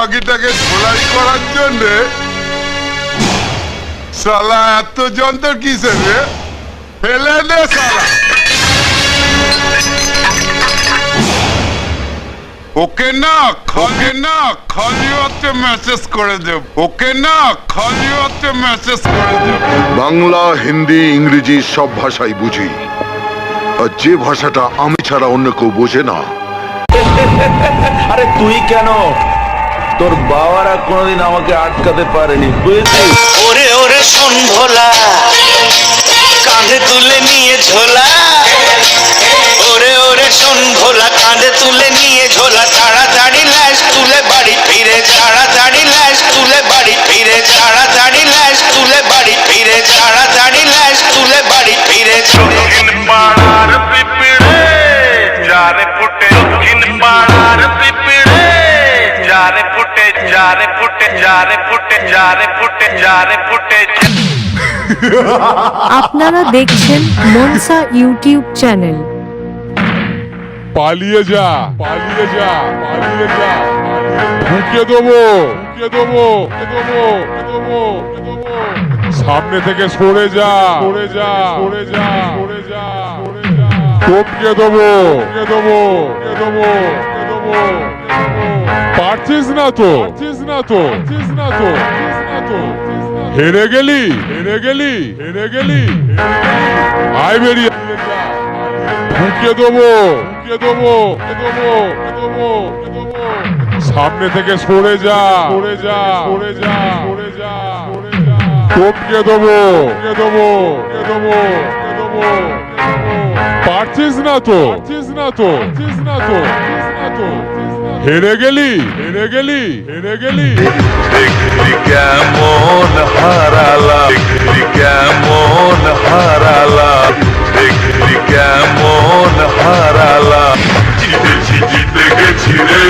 পাখিটাকে ঝোলাই করার জন্য শালা এত যন্ত্র কিসে রে? ফেলে দে শালা। ওকে না খালি হাতে মেসেজ করে দেব। ওকে না খালি হাতে মেসেজ করে দেব। বাংলা, হিন্দি, ইংরেজি সব ভাষাই বুঝি, আর যে ভাষাটা আমি ছাড়া অন্য কেউ বোঝে না। আরে তুই কেন? তোর বাবারা কোনোদিন আমাকে আটকাতে পারেনি, বুঝেছিস? ওরে ওরে শোন ভোলা, কাঁধে তুলে নিয়ে ঝোলা। ওরে ওরে শোন ভোলা, কাঁধে তুলে নিয়ে ঝোলা। তাড়াতাড়ি লাশ তুলে বাড়ি ফিরে, তাড়াতাড়ি লাশ তুলে বাড়ি ফিরে, তাড়াতাড়ি লাশ তুলে বাড়ি ফিরে, তাড়াতাড়ি লাশ তুলে বাড়ি ফিরে। দক্ষিণ পাড়ার পিঁপড়ে যারে ফুটে, দক্ষিণ পাড়ার পিঁপড়ে যারে ফুটে, যারে ফুটে, যারে ফুটে, যারে ফুটে, যারে ফুটে। আপনারা দেখছেন মনসা ইউটিউব চ্যানেল। পালিয়ে যা, পালিয়ে যা, পালিয়ে যা। ঢুকে দেবো, ঢুকে দেবো, দেবো, দেবো, দেবো। সামনে থেকে সরে যা, সরে যা, সরে যা, সরে যা, সরে যা। টপকে দেবো, টপকে দেবো, দেবো, দেবো। পারছিস না তো, পারছিস না তো, পারছিস না তো, পারছিস না তো। হেরে গেলি, হেরে গেলি, হেরে গেলি। আয় বেরিয়ে যা। ঢুকে দেবো, ঢুকে দেবো, দেবো, দেবো, দেবো। সামনে থেকে সরে যা, সরে যা, সরে যা, সরে যা, সরে যা। টপকে দেবো, টপকে দেবো, দেবো, দেবো। পারছিস না তো, পারছিস না তো, পারছিস না তো, পারছিস না তো। হেরে গেলি, হেরে গেলি, হেরে গেলি। দেখলি কেমন হারালা, দেখলি কেমন হারালা, দেখলি কেমন হারালা। জিতেছি, জিতে গেছি রে,